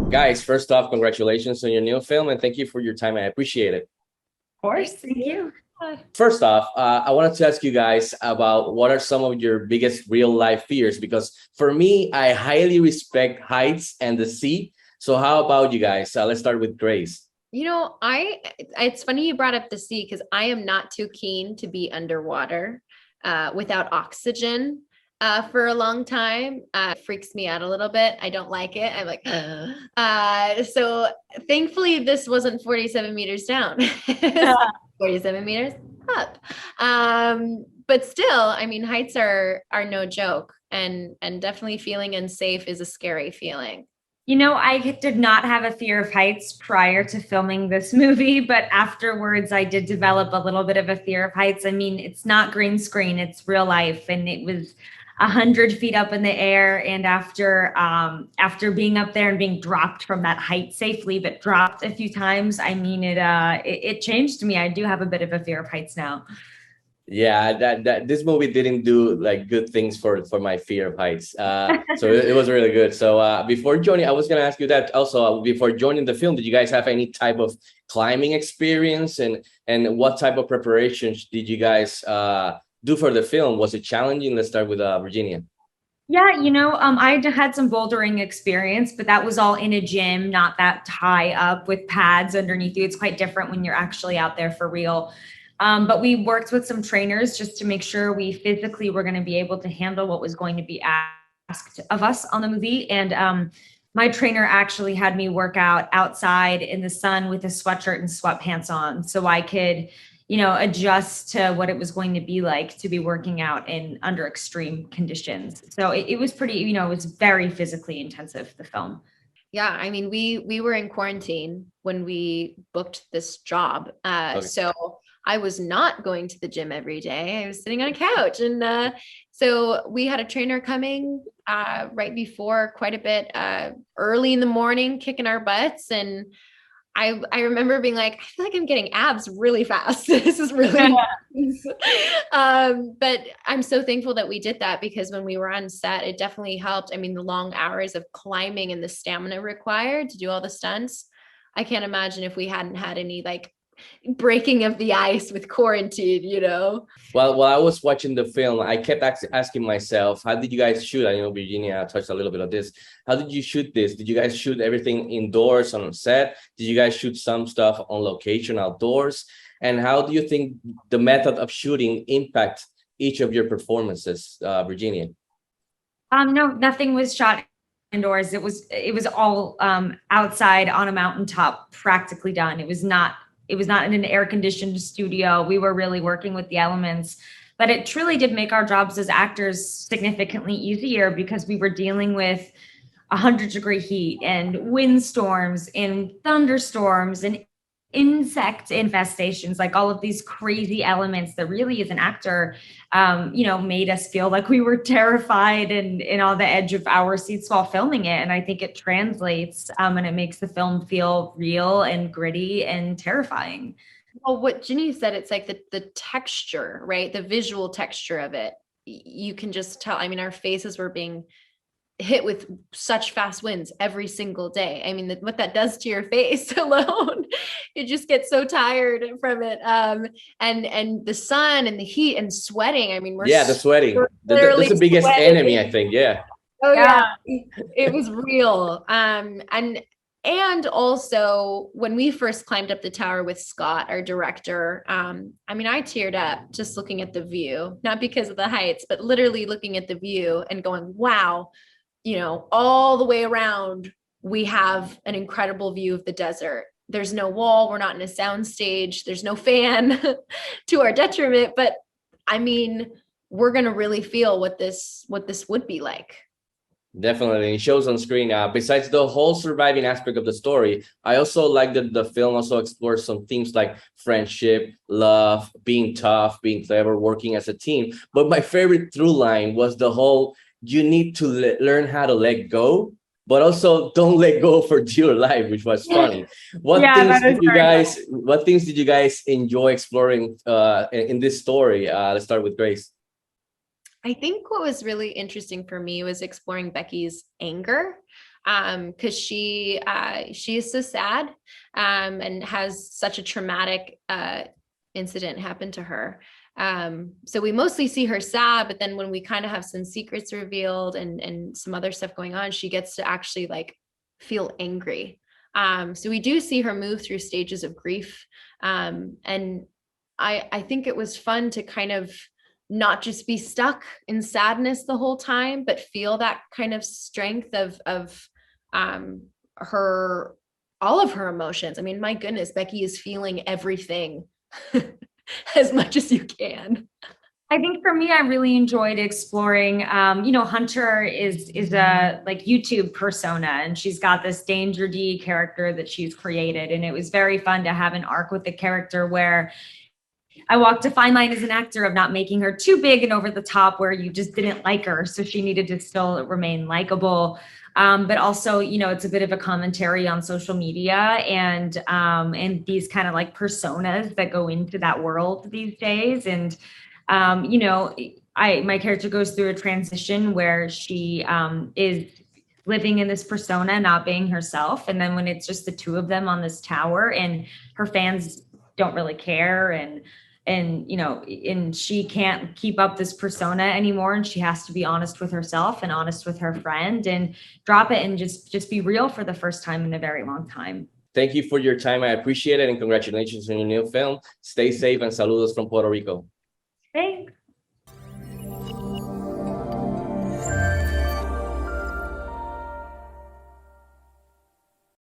Guys, first off, congratulations on your new film and thank you for your time. I appreciate it. Of course, thank you. First off, I wanted to ask you guys about what are some of your biggest real life fears? Because for me, I highly respect heights and the sea. So, how about you guys? Let's start with Grace. It's funny you brought up the sea because I am not too keen to be underwater without oxygen for a long time. It freaks me out a little bit. I don't like it. I'm like, so thankfully this wasn't 47 meters down, 47 meters up. But still, I mean, heights are no joke, and definitely feeling unsafe is a scary feeling. I did not have a fear of heights prior to filming this movie, but afterwards I did develop a little bit of a fear of heights. I mean, it's not green screen, it's real life. And it was 100 feet up in the air. And after being up there and being dropped from that height safely, but dropped a few times, I mean, it changed me. I do have a bit of a fear of heights now. Yeah, that this movie didn't do like good things for my fear of heights. So it was really good. So before joining, I was gonna ask you that also. Before joining the film, did you guys have any type of climbing experience, and what type of preparations did you guys do for the film? Was it challenging? Let's start with Virginia. Yeah, I had some bouldering experience, but that was all in a gym, not that high up with pads underneath you. It's quite different when you're actually out there for real. But we worked with some trainers just to make sure we physically were going to be able to handle what was going to be asked of us on the movie. And my trainer actually had me work out outside in the sun with a sweatshirt and sweatpants on so I could, adjust to what it was going to be like to be working out in under extreme conditions. So it was pretty, it was very physically intensive, the film. Yeah, I mean, we were in quarantine when we booked this job. Okay. So I was not going to the gym every day. I was sitting on a couch. And so we had a trainer coming right before, quite a bit early in the morning, kicking our butts. And I remember being like, I feel like I'm getting abs really fast. This is really nice. But I'm so thankful that we did that, because when we were on set, it definitely helped. I mean, the long hours of climbing and the stamina required to do all the stunts. I can't imagine if we hadn't had any like breaking of the ice with quarantine. Well, while I was watching the film, I kept asking myself, how did you guys shoot? I know Virginia touched a little bit of this. How did you shoot this? Did you guys shoot everything indoors on set? Did you guys shoot some stuff on location outdoors? And how do you think the method of shooting impact each of your performances, Virginia? No, nothing was shot indoors. It was all outside on a mountaintop, practically done. It was not in an air-conditioned studio. We were really working with the elements, but it truly did make our jobs as actors significantly easier because we were dealing with 100-degree heat and windstorms and thunderstorms and insect infestations, like all of these crazy elements that really, as an actor, made us feel like we were terrified and on the edge of our seats while filming it. And I think it translates, and it makes the film feel real and gritty and terrifying. Well, what Ginny said, it's like the texture, right? The visual texture of it. You can just tell. I mean, our faces were being hit with such fast winds every single day. I mean, what that does to your face alone, you just get so tired from it. And the sun and the heat and sweating. I mean, The sweating. literally That's the biggest sweating. enemy, I think. Yeah. Oh yeah, it was real. And also when we first climbed up the tower with Scott, our director, I mean, I teared up just looking at the view, not because of the heights, but literally looking at the view and going, wow, all the way around, we have an incredible view of the desert. There's no wall. We're not in a sound stage. There's no fan to our detriment. But I mean, we're going to really feel what this would be like. Definitely, it shows on screen. Besides the whole surviving aspect of the story, I also like that the film also explores some themes like friendship, love, being tough, being clever, working as a team. But my favorite through line was the whole you need to learn how to let go, but also don't let go for dear life, which was funny. What things did you guys enjoy exploring in this story? Let's start with Grace. I think what was really interesting for me was exploring Becky's anger. because she is so sad and has such a traumatic incident happen to her. So we mostly see her sad, but then when we kind of have some secrets revealed and some other stuff going on, she gets to actually like feel angry. So we do see her move through stages of grief. And I think it was fun to kind of not just be stuck in sadness the whole time, but feel that kind of strength of her, all of her emotions. I mean, my goodness, Becky is feeling everything as much as you can. I think for me, I really enjoyed exploring, Hunter is a like YouTube persona, and she's got this Danger D character that she's created. And it was very fun to have an arc with the character where I walked a fine line as an actor of not making her too big and over the top where you just didn't like her. So she needed to still remain likable. But also, it's a bit of a commentary on social media and these kind of like personas that go into that world these days. And, my character goes through a transition where she is living in this persona, not being herself. And then when it's just the two of them on this tower and her fans don't really care and she can't keep up this persona anymore, and she has to be honest with herself and honest with her friend and drop it and just be real for the first time in a very long time. Thank you for your time. I appreciate it, and congratulations on your new film. Stay safe and saludos from Puerto Rico. Thanks.